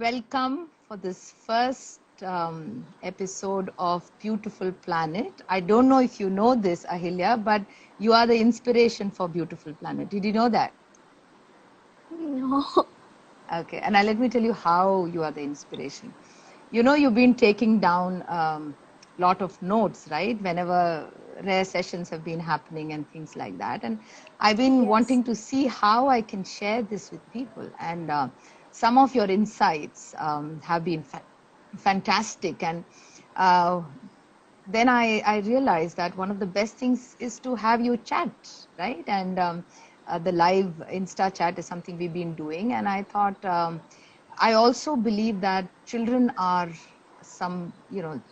welcome for this first episode of Beautiful Planet. I don't know if you know this, Ahilya, but you are the inspiration for Beautiful Planet. Did you know that? No. Okay, and let me tell you how you are the inspiration. You know, you've been taking down a lot of notes, right? Whenever rare sessions have been happening and things like that. And I've been wanting to see how I can share this with people. And some of your insights have been fantastic. And then I realized that one of the best things is to have you chat, right? And the live Insta chat is something we've been doing. And I thought, I also believe that children are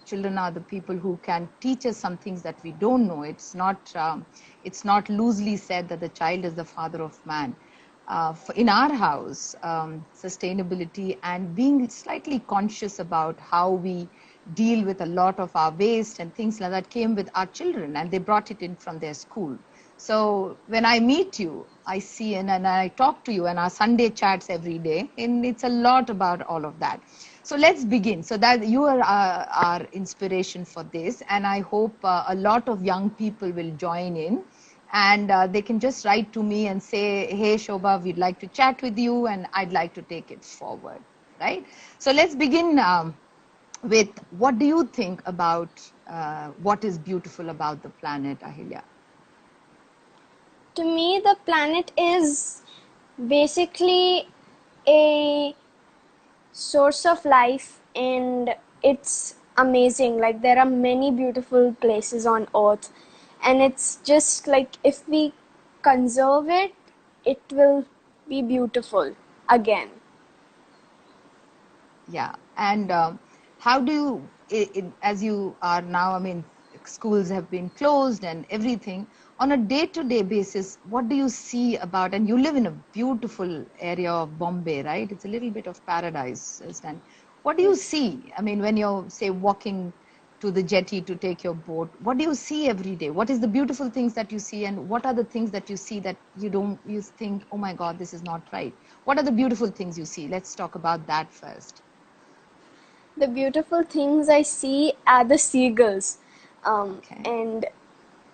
children are the people who can teach us some things that we don't know. It's not loosely said that the child is the father of man. In our house, sustainability and being slightly conscious about how we deal with a lot of our waste and things like that came with our children, and they brought it in from their school. So when I meet you, I see and I talk to you, and our Sunday chats every day, and it's a lot about all of that. So let's begin. So that you are our inspiration for this, and I hope a lot of young people will join in, and they can just write to me and say, hey Shoba, we'd like to chat with you, and I'd like to take it forward, right? So let's begin with, what do you think about what is beautiful about the planet, Ahilya? To me, the planet is basically a source of life, and it's amazing. Like, there are many beautiful places on Earth, and it's just like, if we conserve it, it will be beautiful again. Yeah. And how do you, as you are now, I mean, schools have been closed and everything, on a day-to-day basis, what do you see about, and you live in a beautiful area of Bombay, right? It's a little bit of paradise. And what do you see? I mean, when you're, say, walking to the jetty to take your boat, what do you see every day? What is the beautiful things that you see, and what are the things that you see that you think, oh my God, this is not right? What are the beautiful things you see? Let's talk about that first. The beautiful things I see are the seagulls. And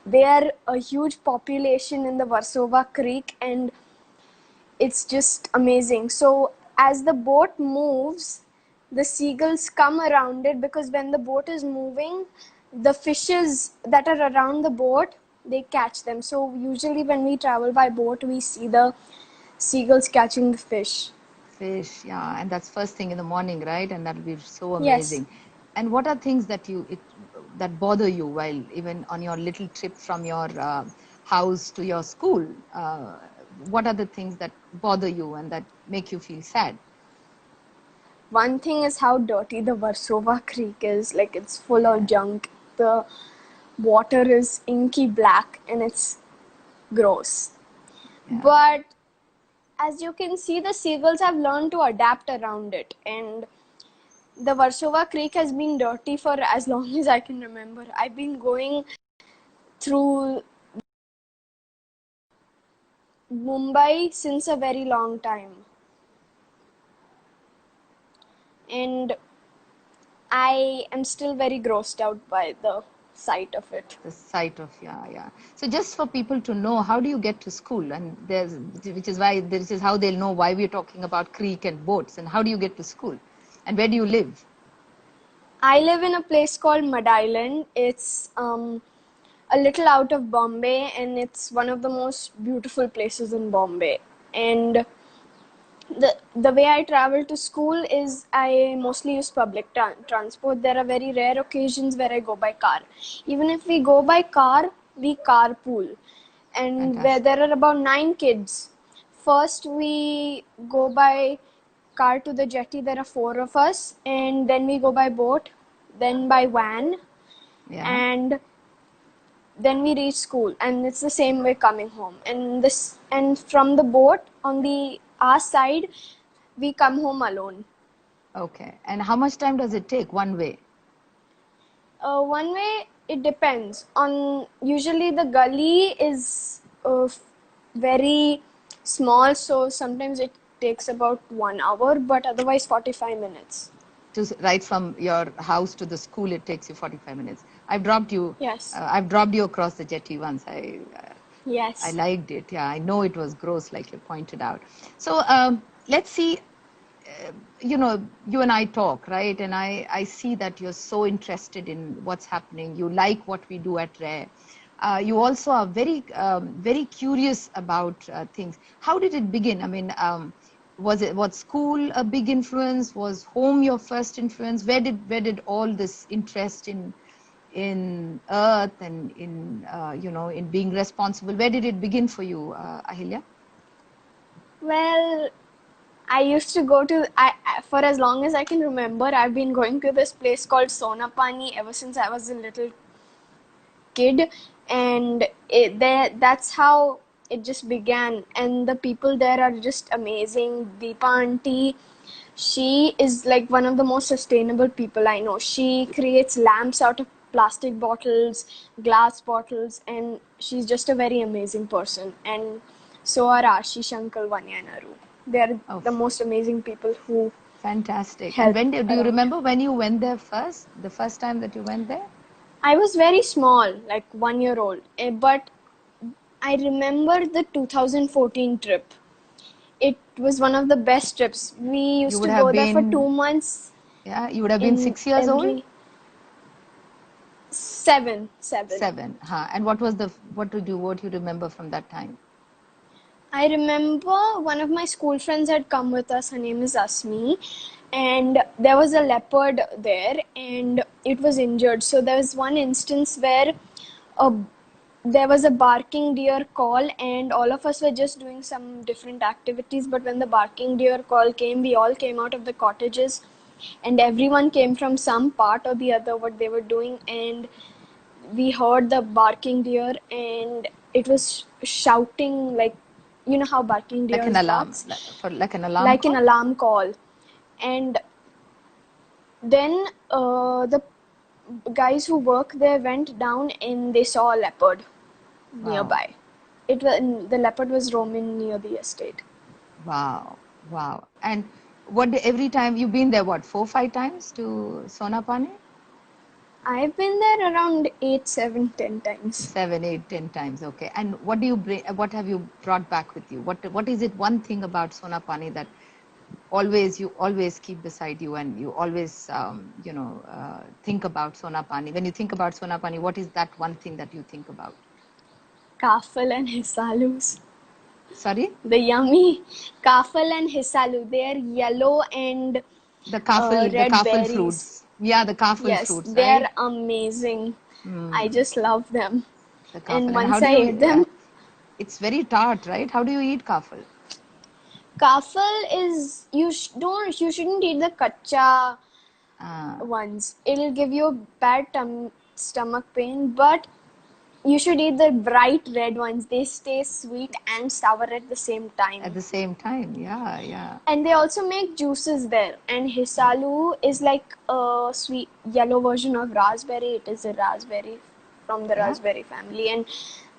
they are a huge population in the Warsaw Creek, and it's just amazing. So as the boat moves, the seagulls come around it, because when the boat is moving, the fishes that are around the boat, they catch them. So usually when we travel by boat, we see the seagulls catching the fish. Fish, yeah, and that's first thing in the morning, right? And that'll be so amazing. Yes. And what are things that that bother you while even on your little trip from your house to your school? What are the things that bother you and that make you feel sad? One thing is how dirty the Warsaw Creek is. Like, it's full of junk. The water is inky black, and it's gross. Yeah. But as you can see, the seagulls have learned to adapt around it, and the Warsaw Creek has been dirty for as long as I can remember. I've been going through Mumbai since a very long time, and I am still very grossed out by the sight of it. The sight of, yeah. So just for people to know, how do you get to school? And which is how they'll know why we're talking about creek and boats, and how do you get to school? And where do you live? I live in a place called Mud Island. It's a little out of Bombay, and it's one of the most beautiful places in Bombay. And the way I travel to school is I mostly use public transport. There are very rare occasions where I go by car. Even if we go by car, we carpool. And where there are about 9 kids. First we go by car to the jetty. There are 4 of us, and then we go by boat, then by van, and then we reach school, and it's the same way coming home. And from the boat on our side, we come home alone. Okay. And how much time does it take one way? One way, it depends on, usually the gully is very small, so sometimes it takes about 1 hour, but otherwise 45 minutes. Right from your house to the school, it takes you 45 minutes. I've dropped you. Yes. I've dropped you across the jetty once. Yes. I liked it. Yeah, I know it was gross, like you pointed out. So let's see. You know, you and I talk, right? And I see that you're so interested in what's happening. You like what we do at Rare. You also are very curious about things. How did it begin? I mean, was school a big influence? Was home your first influence? Where did all this interest in earth and in in being responsible, where did it begin for you, Ahilya? Well, I used to go to, for as long as I can remember, I've been going to this place called Sona Pani ever since I was a little kid, and that's how it just began. And the people there are just amazing. Deepa auntie, she is like one of the most sustainable people I know. She creates lamps out of plastic bottles, glass bottles, and she's just a very amazing person. And so are Ashish Uncle, Vanya and Aru. They're the most amazing people who fantastic. And when do you remember when you went there first? The first time that you went there? I was very small, like 1 year old. But I remember the 2014 trip. It was one of the best trips. We used to go there for 2 months. Yeah, you would have been 6 years old? 7. And what do you remember from that time? I remember one of my school friends had come with us. Her name is Asmi, and there was a leopard there, and it was injured. So there was one instance where there was a barking deer call, and all of us were just doing some different activities. But when the barking deer call came, we all came out of the cottages, and everyone came from some part or the other what they were doing, and we heard the barking deer, and it was shouting like, you know how barking deer like an alarm, like an alarm call. And then the guys who work there went down and they saw a leopard nearby. The leopard was roaming near the estate. Wow. And every time you've been there, 4-5 times to Sona Pani? I've been there around 8, 7, 10 times. 7, 8, 10 times. Okay. And what do you bring? What have you brought back with you? What is it? One thing about Sona Pani that you always keep beside you, and you always think about Sona Pani. When you think about Sona Pani, what is that one thing that you think about? Kafal and hisalus. Sorry? The yummy kafal and hisalu. They are yellow and the kafal fruits. Yeah, the kafal fruits. Yes, they're amazing. I just love them. And once I ate them, it's very tart, right? How do you eat kafal? Kafal is you shouldn't eat the kacha ones. It'll give you a bad stomach pain, but you should eat the bright red ones. They stay sweet and sour at the same time. At the same time, yeah. And they also make juices there. And hisalu is like a sweet yellow version of raspberry. It is a raspberry from the raspberry family, and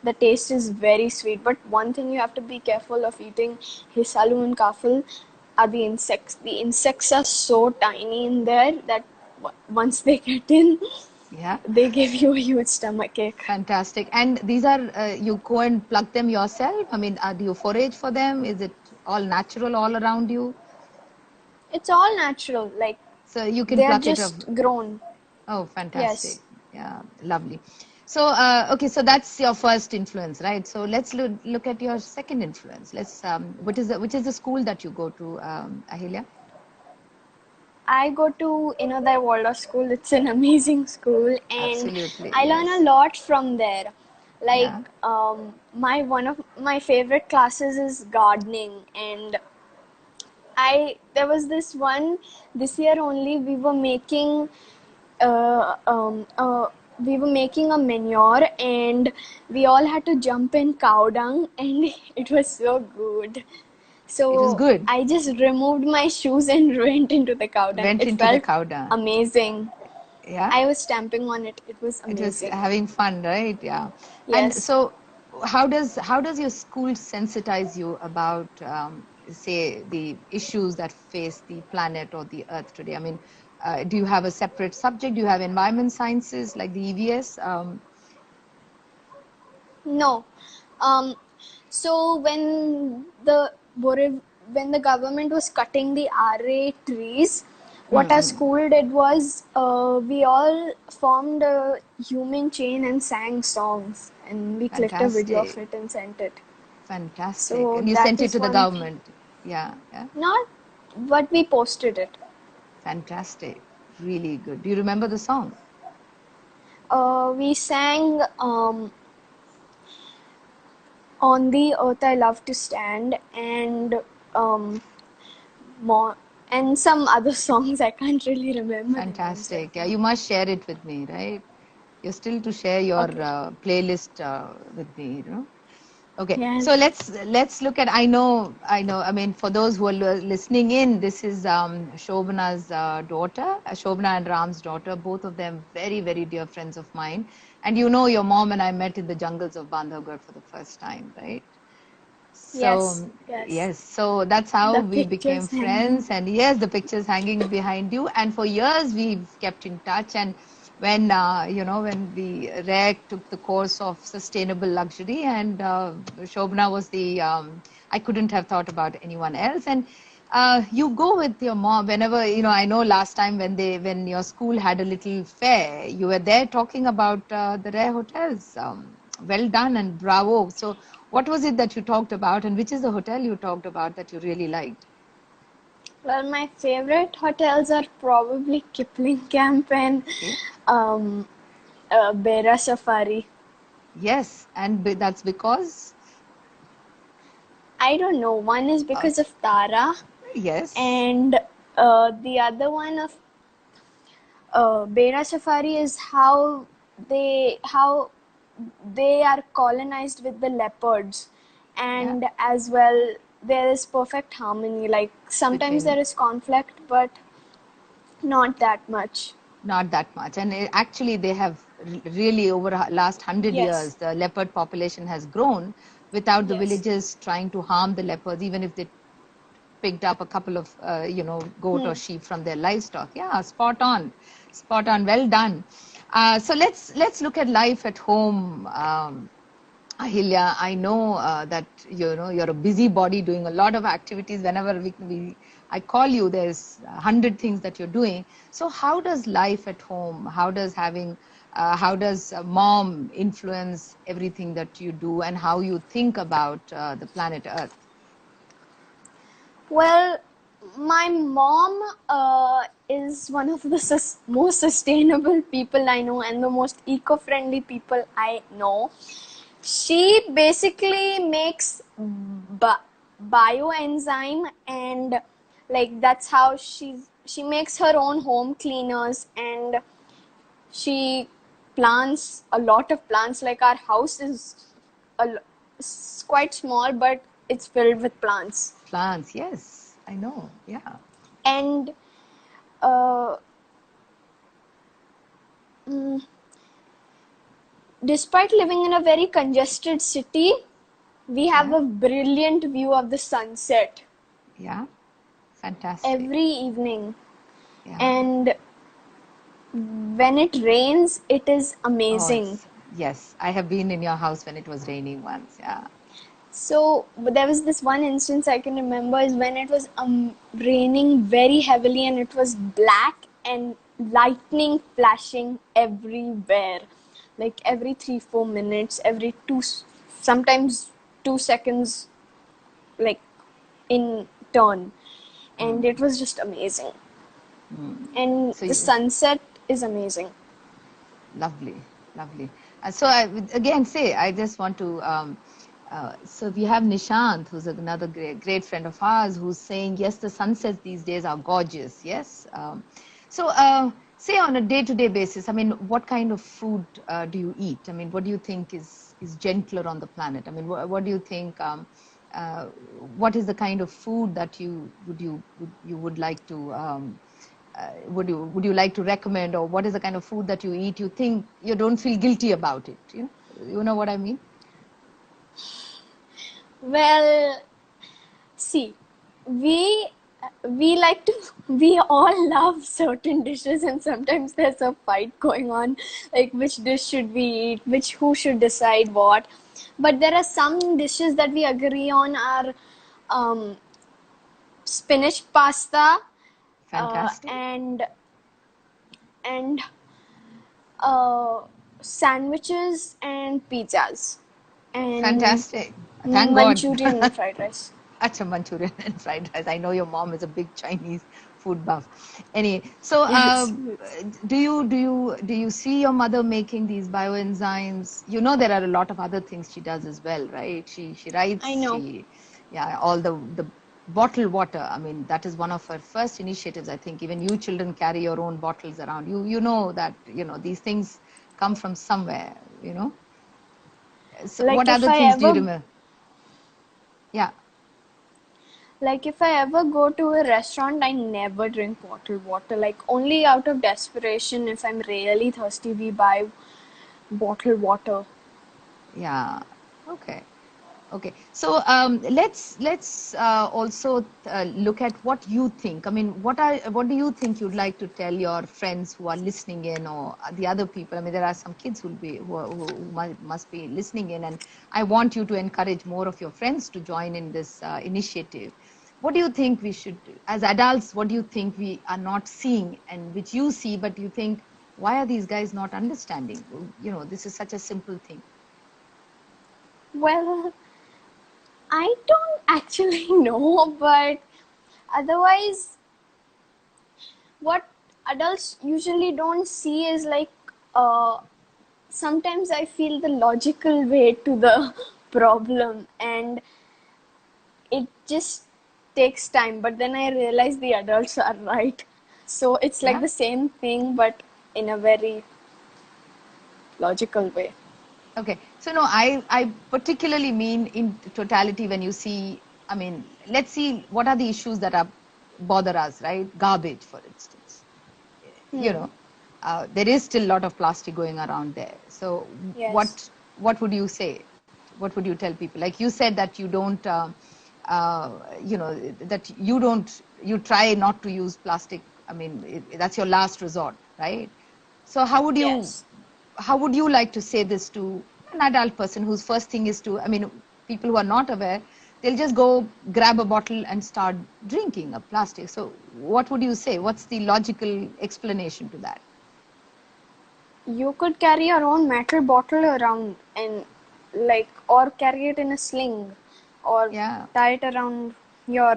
the taste is very sweet. But one thing you have to be careful of eating hisalu and kafal are the insects. The insects are so tiny in there that once they get in, they give you a huge stomach ache. Fantastic. And these are, you go and pluck them yourself? I mean, do you forage for them? Is it all natural all around you? It's all natural. Like, so you can pluck it. They're just grown. Oh, fantastic. Yes. Yeah, lovely. So, okay, so that's your first influence, right? So let's look at your second influence. Let's, which is the school that you go to, Ahilya? I go to Inodai Waldorf School. It's an amazing school, and absolutely, I learn a lot from there. Like one of my favorite classes is gardening, and there was this year only we were making a manure, and we all had to jump in cow dung, and it was so good. So it was good. I just removed my shoes and went into the cow dung. It felt amazing. Yeah. I was stamping on it. It was amazing. It was having fun, right? Yeah. Yes. And so how does your school sensitize you about say, the issues that face the planet or the earth today? I mean, do you have a separate subject? Do you have environment sciences like the EVS? No. Um, so when the government was cutting the RA trees, what our school did was we all formed a human chain and sang songs, and we clicked a video of Fantastic. it and sent it. Fantastic. So And you that sent it is to the one thing. government. Yeah, yeah. Not what we posted it. Fantastic. Really good. Do you remember the song? We sang On the Earth I Love to Stand and more and some other songs I can't really remember the names right Fantastic. Yeah, now. you must share it with me, right? You're still to share your Okay. playlist with me, you know? Okay, so Yes. let's look at. I know. I mean, for those who are listening in, this is Shobana's daughter, Shobana and Ram's daughter. Both of them very, very dear friends of mine. And you know, your mom and I met in the jungles of Bandhavgarh for the first time, right? Yes. So Yes. yes, so that's how The we became pictures hanging. friends. And yes, the pictures hanging behind you. And for years we've kept in touch. And when when the REC took the course of sustainable luxury, and Shobna was the I couldn't have thought about anyone else. And you go with your mom whenever, I know last time when your school had a little fair, you were there talking about the rare hotels. Well done and bravo. So what was it that you talked about, and which is the hotel you talked about that you really liked? Well, my favorite hotels are probably Kipling Camp and Okay. Bera Safari. Yes, and that's because I don't know. One is because of Tara, yes. and the other one of Bera Safari is how they are colonized with the leopards, and as well there is perfect harmony. Like sometimes Between there is conflict, but not that much. not that much, and actually they have really over last 100 Yes. years the leopard population has grown without the Yes. villagers trying to harm the leopards, even if they picked up a couple of goat or sheep from their livestock. Yeah, spot on, well done. So let's look at life at home. Ahilya, I know that you're a busybody doing a lot of activities. Whenever I call you, there's 100 things that you're doing. So how does life at home? How does mom influence everything that you do, and how you think about the planet Earth? Well, my mom is one of the most sustainable people I know and the most eco-friendly people I know. She basically makes bioenzyme, and like that's how she makes her own home cleaners, and she plants a lot of plants. Like our house is quite small, but it's filled with plants. Plants, yes, I know. Yeah. And uh, mm, despite living in a very congested city, we have a brilliant view of the sunset. Yeah. Fantastic. Every evening. Yeah. And when it rains, it is amazing. Yes, I have been in your house when it was raining once. Yeah. So there was this one instance I can remember is when it was raining very heavily and it was black and lightning flashing everywhere. Like every 3-4 minutes, every sometimes 2 seconds, like in turn. And it was just amazing. And So the sunset is amazing. lovely. So I just want to. So we have Nishant, who's another great friend of ours, who's saying yes, the sunsets these days are gorgeous. Yes. Say on a day-to-day basis, I mean, what kind of food do you eat? I mean, what do you think is gentler on the planet? I mean, what do you think? What is the kind of food that you would like to? Would you like to recommend, or what is the kind of food that you eat you think you don't feel guilty about it? You know what I mean? Well, see, we like to, we all love certain dishes, and sometimes there's a fight going on, like which dish should we eat, who should decide what. But there are some dishes that we agree on are um, spinach pasta, Fantastic. and uh, sandwiches and pizzas and Fantastic. Thank God. Manchurian and fried rice. Acha, Manchurian and fried rice. I know your mom is a big Chinese food buff. Anyway, so Yes. do you see your mother making these bioenzymes? You know there are a lot of other things she does as well, right? She writes. I know. All the bottled water. I mean, that is one of her first initiatives. I think even you children carry your own bottles around. You know that these things come from somewhere. So Like what if other I things do you ever remember? Yeah. Like if I ever go to a restaurant, I never drink bottled water. Like only out of desperation, if I'm really thirsty, we buy bottled water. Yeah. Okay. So let's also look at what you think. I mean, what do you think you'd like to tell your friends who are listening in, or the other people? I mean, there are some kids who must be listening in, and I want you to encourage more of your friends to join in this initiative. What do you think we should do as adults? What do you think we are not seeing, and which you see, but you think, why are these guys not understanding? This is such a simple thing. Well, I don't actually know, but otherwise, what adults usually don't see is like sometimes I feel the logical way to the problem, and it just takes time. But then I realize the adults are right. So it's like Yeah. the same thing, but in a very logical way. Okay. So no, I particularly mean in totality when you see, I mean, let's see what are the issues that bother us, right? Garbage, for instance. There is still a lot of plastic going around there. So Yes. what would you say? What would you tell people? Like you said that you don't, that you try not to use plastic. I mean, that's your last resort, right? So how would Yes. you like to say this to an adult person whose first thing is to, I mean, people who are not aware, they'll just go grab a bottle and start drinking a plastic. So what would you say? What's the logical explanation to that? You could carry your own metal bottle around and or carry it in a sling or Yeah. tie it around your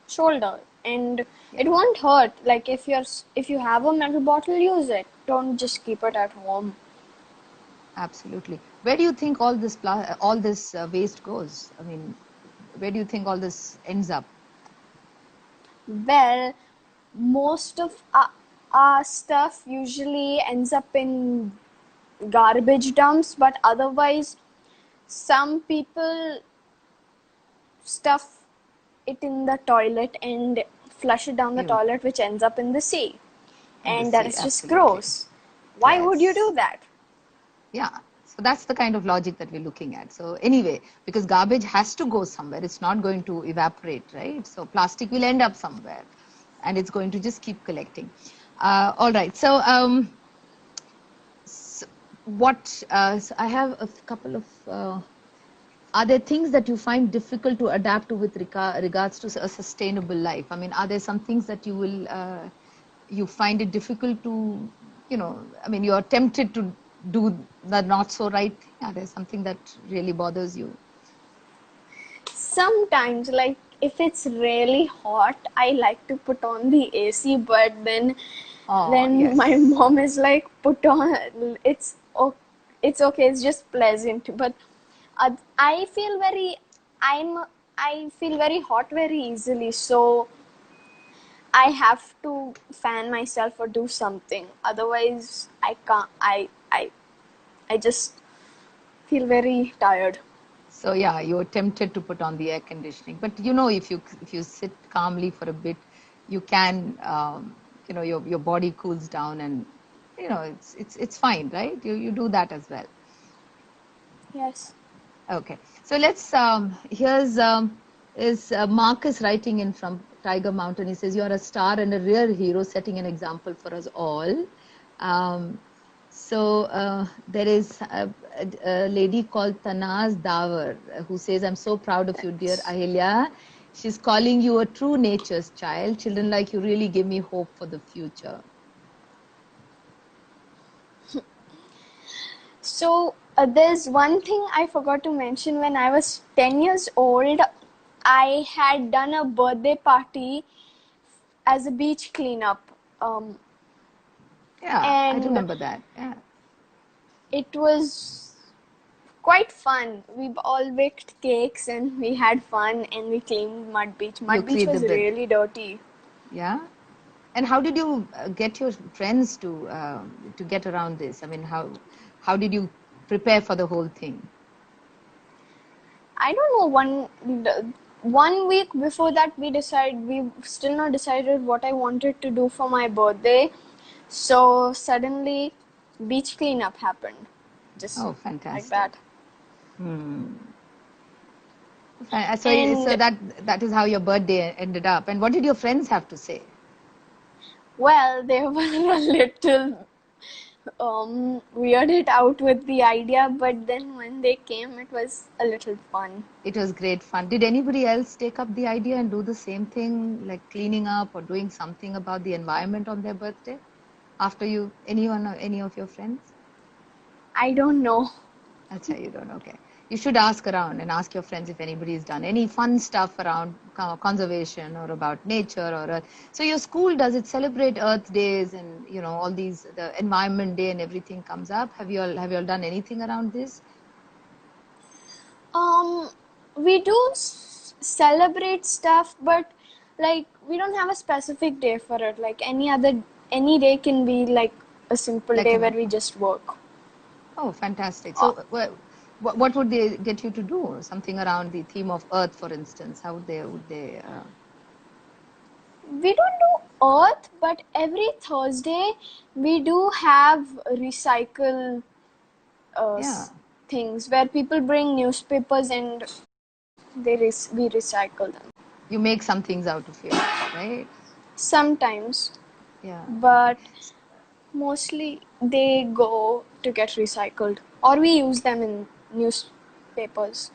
shoulder, and Yeah. it won't hurt. Like if you have a metal bottle, use it. Don't just keep it at home. Absolutely. Where do you think all this waste goes? I mean, where do you think all this ends up? Well, most of our stuff usually ends up in garbage dumps, but otherwise, some people stuff it in the toilet and flush it down the You toilet, which ends up in the sea. in the And that sea, is just absolutely. gross. Why would you Yes. do that? Yeah. So that's the kind of logic that we're looking at. So anyway, because garbage has to go somewhere, it's not going to evaporate, right? So plastic will end up somewhere, and it's going to just keep collecting. All right. So, so I have a couple of. Are there things that you find difficult to adapt to with regards to a sustainable life? I mean, are there some things that you find it difficult to, I mean, you're tempted to do the not so right thing? Are there something that really bothers you? Sometimes, like if it's really hot, I like to put on the AC, but then Oh, then my yes. mom is like, put on, it's okay, it's just pleasant. But I feel very, I feel very hot very easily, so I have to fan myself or do something. Otherwise, I can't. I just feel very tired. So yeah, you're tempted to put on the air conditioning, but if you sit calmly for a bit, you can, your body cools down, and it's fine, right? You do that as well. Yes. Okay, so let's here's is Marcus writing in from Tiger Mountain. He says, "You are a star and a rare hero, setting an example for us all." Um, there is a lady called Tanaz Davar who says, "I'm so proud of you, dear Ahilya." She's calling you a true nature's child. Children like you really give me hope for the future. So there's one thing I forgot to mention. When I was 10 years old, I had done a birthday party as a beach cleanup. I And remember that. Yeah. it was quite fun. We all baked cakes and we had fun and we cleaned Mud Beach. Mud Beach was really dirty. Yeah. And how did you get your friends to get around this? I mean, how did you prepare for the whole thing? I don't know. One week before that, we still not decided what I wanted to do for my birthday. So suddenly, beach cleanup happened. Just fantastic. Like that. So that is how your birthday ended up. And what did your friends have to say? Well, they were a little weirded out with the idea, but then when they came, it was a little fun. It was great fun. Did anybody else take up the idea and do the same thing, like cleaning up or doing something about the environment on their birthday? After you, any of your friends? I don't know. That's how you don't. Okay. You should ask around and ask your friends if anybody's done any fun stuff around conservation or about nature or Earth. So your school, does it celebrate Earth days and all these, the Environment Day and everything comes up? Have you all done anything around this? We do celebrate stuff, but like we don't have a specific day for it. Like any day can be like a simple day where we just work. Oh, fantastic! So, what would they get you to do? Something around the theme of Earth, for instance. How would they? We don't do Earth, but every Thursday we do have recycle things where people bring newspapers and we recycle them. You make some things out of it, right? Sometimes. Yeah. But mostly they go to get recycled, or we use them in newspapers,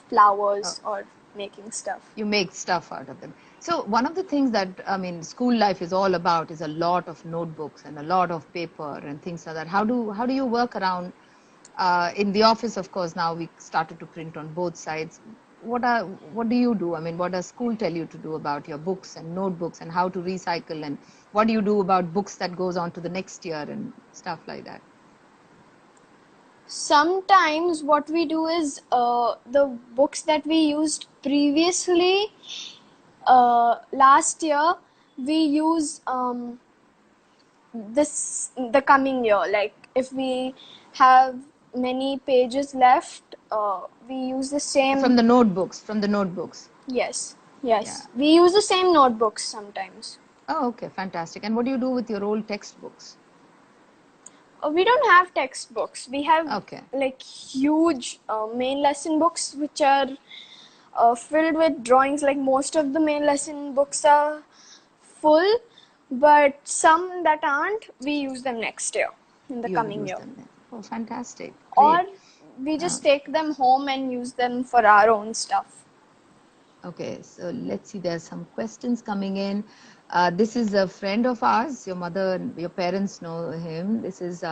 flowers, or making stuff. You make stuff out of them. So one of the things that, school life is all about is a lot of notebooks and a lot of paper and things like that. How do you work around, in the office, of course, now we started to print on both sides. What do you do? I mean, what does school tell you to do about your books and notebooks and how to recycle, and what do you do about books that goes on to the next year and stuff like that? Sometimes what we do is the books that we used previously last year, we use the coming year. Like if we have many pages left, we use the same from the notebooks. Yes. We use the same notebooks sometimes. Oh, okay, fantastic. And what do you do with your old textbooks? We don't have textbooks. We have like huge main lesson books which are filled with drawings. Like most of the main lesson books are full, but some that aren't, we use them next year, in the coming year. Oh, fantastic. Great. Or we just take them home and use them for our own stuff. Okay, so let's see, there's some questions coming in. This is a friend of ours. Your mother, your parents know him. This is,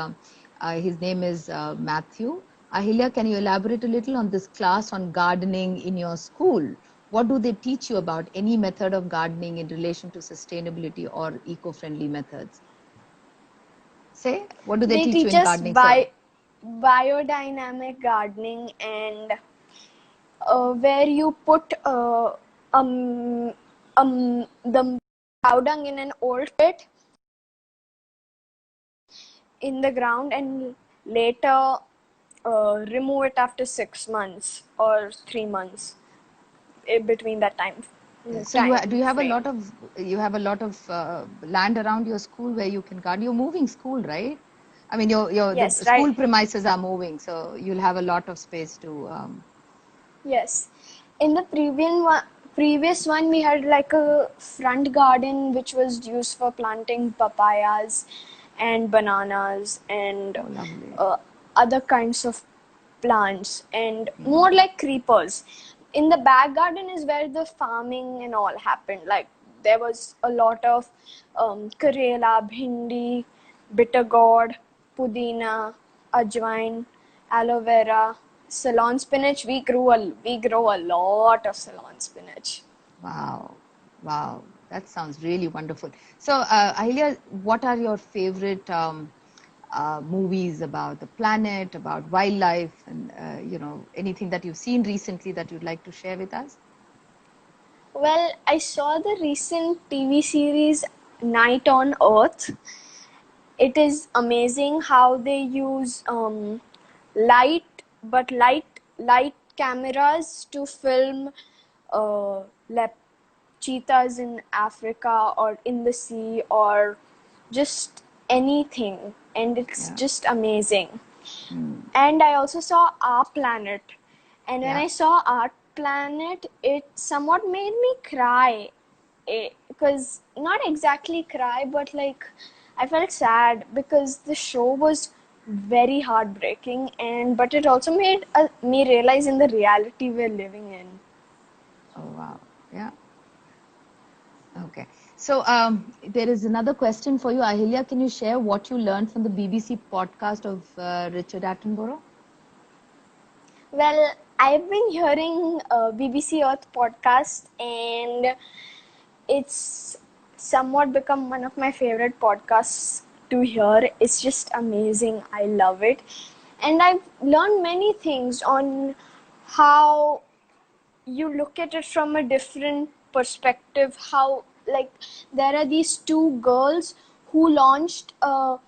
his name is Matthew. Ahilya, can you elaborate a little on this class on gardening in your school? What do they teach you about any method of gardening in relation to sustainability or eco-friendly methods? Say, what do they teach you in gardening? Biodynamic gardening, and where you put the cow dung in an old pit in the ground and later remove it after 6 months or 3 months, between that time. So do you have a lot of land around your school where you can garden? You're moving school, right? I mean, the school premises are moving, so you'll have a lot of space to. Yes, In the previous one, we had like a front garden which was used for planting papayas and bananas and Oh, lovely. other kinds of plants and more like creepers. In the back garden is where the farming and all happened. Like there was a lot of karela, bhindi, bitter gourd, pudina, ajwain, aloe vera, Ceylon spinach. We grow a lot of Ceylon spinach. Wow. Wow. That sounds really wonderful. So, Ahilya, what are your favorite movies about the planet, about wildlife, and anything that you've seen recently that you'd like to share with us? Well, I saw the recent TV series Night on Earth. It is amazing how they use light, but light cameras to film uh, lep- cheetahs in Africa or in the sea or just anything, and it's Yeah. just amazing. And I also saw Our Planet, and when Yeah. I saw Our Planet, it somewhat made me cry. Because not exactly cry, but like I felt sad because the show was very heartbreaking, and but it also made me realize in the reality we're living in. Oh, wow. Yeah. Okay. So, there is another question for you, Ahilya. Can you share what you learned from the BBC podcast of Richard Attenborough? Well, I've been hearing BBC Earth podcast, and it's somewhat become one of my favorite podcasts to hear. It's just amazing. I love it. And I've learned many things on how you look at it from a different perspective. How, like, there are these two girls who launched a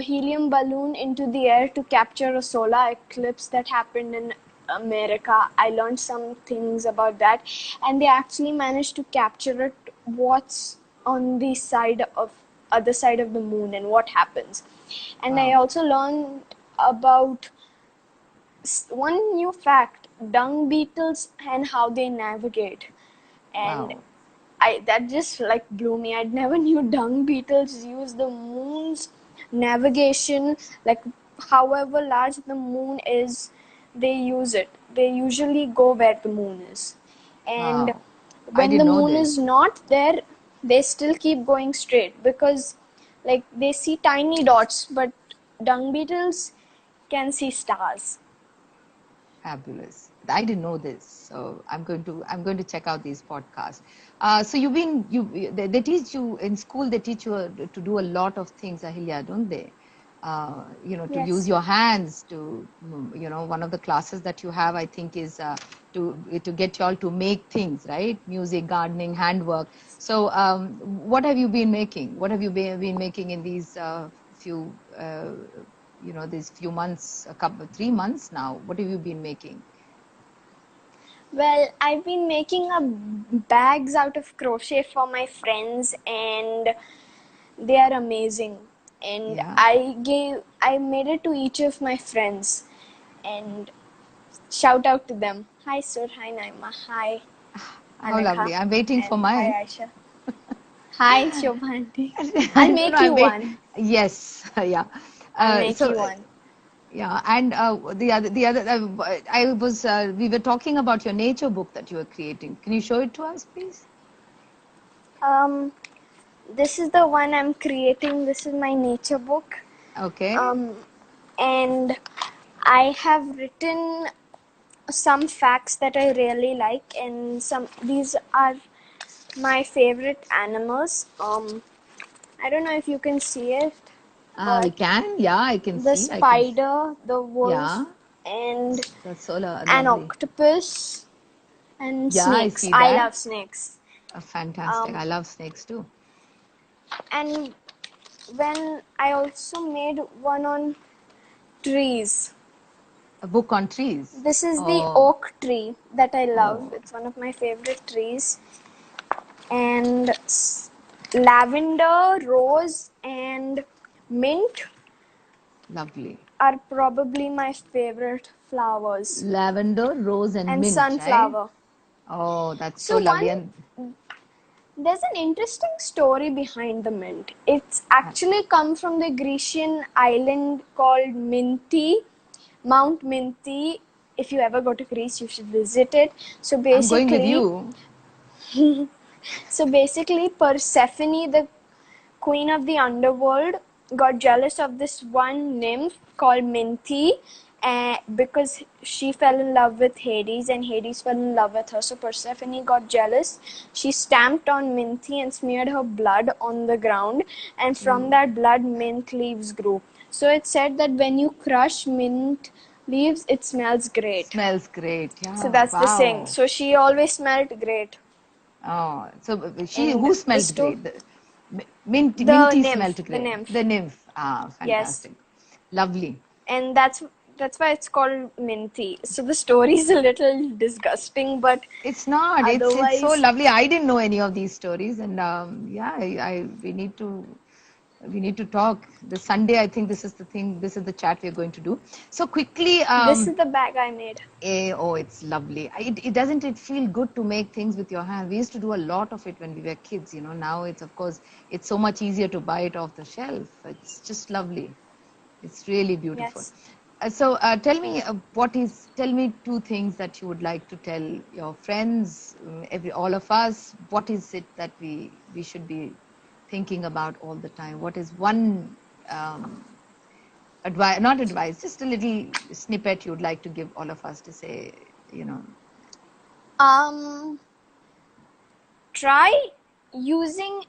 helium balloon into the air to capture a solar eclipse that happened in America. I learned some things about that, and they actually managed to capture it, what's on the other side of the moon and what happens. And I Wow. also learned about one new fact: dung beetles and how they navigate. And Wow. that just like blew me. I never knew dung beetles use the moon's navigation. Like, however large the moon is, they use it. They usually go where the moon is. And Wow. I when the didn't know moon this. is not there, they still keep going straight because, like, they see tiny dots, but dung beetles can see stars. Fabulous. I didn't know this, so I'm going to check out these podcasts. So they teach you in school. They teach you to do a lot of things, Ahilya, don't they? To use Yes. your hands. One of the classes that you have, I think, is to get you all to make things, right? Music, gardening, handwork. So, what have you been making? What have you been making in these few? These few months, 3 months now? What have you been making? Well, I've been making bags out of crochet for my friends, and they are amazing. And Yeah. I made it to each of my friends, and shout out to them. Hi Sur, hi Naima, hi How Anagha, lovely. I'm waiting for and hi mine. Aisha. Hi Shobhanti. I'll No, no, make you one. yes, yeah. I'll make So, you one. yeah, and we were talking about your nature book that you were creating. Can you show it to us, please? Um, this is the one I'm creating. This is my nature book. Okay. And I have written some facts that I really like, and these are my favorite animals. I don't know if you can see it, We but can. Yeah, I can the see. I can. spider, the wolf, Yeah, and that's so an lovely. octopus, and Yeah, I snakes. see I that. love snakes. Fantastic. Um, I love snakes too. and when I also made one on trees. A book on trees. This is the Oh, oak tree that I love. oh, It's one of my favorite trees. And lavender, rose, and mint lovely. are probably my favorite flowers. Lavender, rose, and And mint, right? sunflower. Oh, that's so So lovely. And there's an interesting story behind the mint. It's actually come from the Grecian island called Minty, Mount Minty. If you ever go to Greece, you should visit it. So I'm going with basically, you. Persephone, the queen of the underworld, got jealous of this one nymph called Minty, because she fell in love with Hades and Hades fell in love with her. So Persephone got jealous. She stamped on Minty and smeared her blood on the ground, and from that blood, mint leaves grew. So it's said that when you crush mint leaves, it smells great. Smells great. So Yeah. that's the saying. Wow. So she always smelled great. Oh, so And who the smelled great? Minty the smelled nymph, the great. nymph. The nymph. Ah, Yes. fantastic. Lovely. And that's why it's called Minty. So the story is a little disgusting, but It's not. It's so otherwise, lovely. I didn't know any of these stories, and yeah, we need to talk. This Sunday, I think this is the thing. This is the chat we're going to do. So quickly, this is the bag I made. oh, it's lovely. It doesn't it feel good to make things with your hand? We used to do a lot of it when we were kids. You know, now it's of course it's so much easier to buy it off the shelf. It's just lovely. It's really beautiful. Yes. So tell me tell me two things that you would like to tell your friends, all of us. What is it that we should be thinking about all the time? What is one not advice, just a little snippet you'd like to give all of us to say, you know? Try using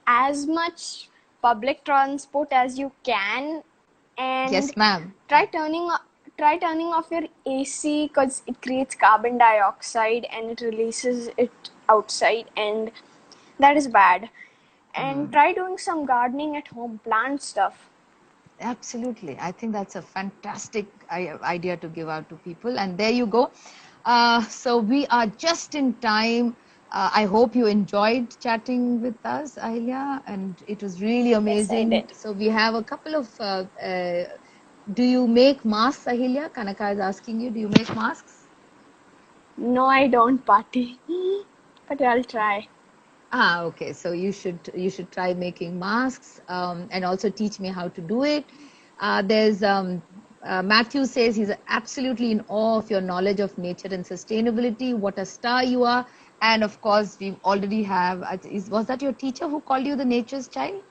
as much public transport as you can, and Yes, ma'am. try turning off your AC, because it creates carbon dioxide and it releases it outside, and that is bad. And try doing some gardening at home, plant stuff. Absolutely. I think that's a fantastic idea to give out to people. And there you go. So we are just in time. I hope you enjoyed chatting with us, Ahilya, and it was really amazing. Yes, I did. So we have a couple of, do you make masks, Ahilya? Kanaka is asking you, do you make masks? No, I don't party, but I'll try. Ah, okay. So you should try making masks, and also teach me how to do it. There's Matthew says he's absolutely in awe of your knowledge of nature and sustainability. What a star you are! And of course, we already have. Was that your teacher who called you the nature's child?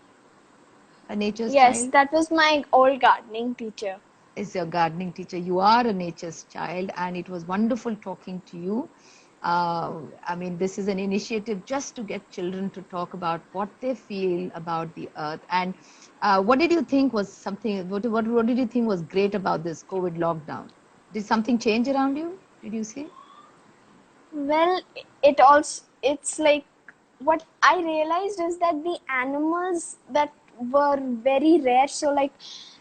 A nature's Yes, child? that was my old gardening teacher. Is your gardening teacher. You are a nature's child, and it was wonderful talking to you. I mean, this is an initiative just to get children to talk about what they feel about the earth. And what did you think was something? What did you think was great about this COVID lockdown? Did something change around you? Did you see? Well, it's like, what I realized is that the animals that were very rare, so like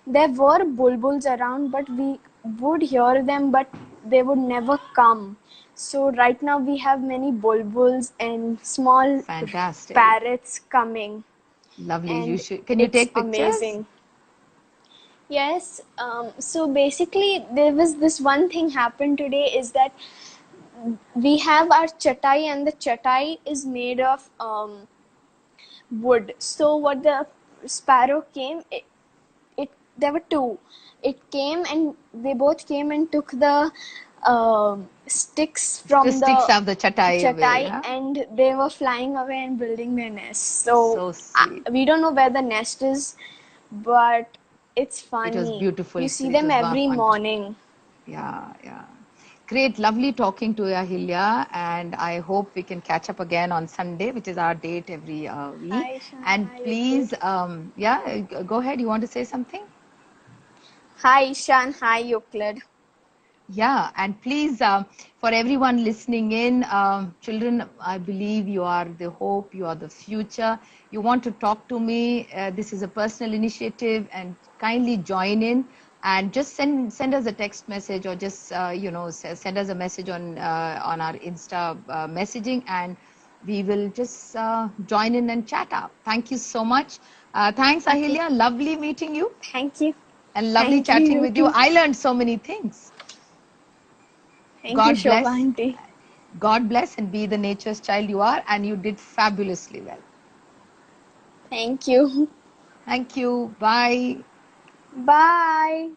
there were bulbuls around, but we would hear them, but they would never come. So right now we have many bulbuls and small Fantastic. parrots coming. Lovely. And You should. Can you take pictures? Amazing. Yes. So basically, there was this one thing happened today, is that we have our chatai, and the chatai is made of wood. So what the sparrow came, there were two. It came, and they both came and took the sticks from the sticks of the chatai, away, huh? and they were flying away and building their nest. So sweet. We don't know where the nest is, but it's funny. It was beautiful. You see them every morning. Yeah, yeah. Great, lovely talking to you, Ahilya, and I hope we can catch up again on Sunday, which is our date every week. Hi, Shan. And Hi, please, yeah, go ahead. You want to say something? Hi, Shan. Hi, Euclid. Yeah, and please, for everyone listening in, children, I believe you are the hope, you are the future. You want to talk to me, this is a personal initiative, and kindly join in. And just send us a text message, or just send us a message on our Insta messaging, and we will just join in and chat up. Thank you so much. Thanks, Ahilya. Lovely meeting you. Thank you. And lovely chatting with you. I learned so many things. Thank you, Shoba bless. Aunty. God bless and be the nature's child you are, and you did fabulously well. Thank you. Thank you. Bye. Bye.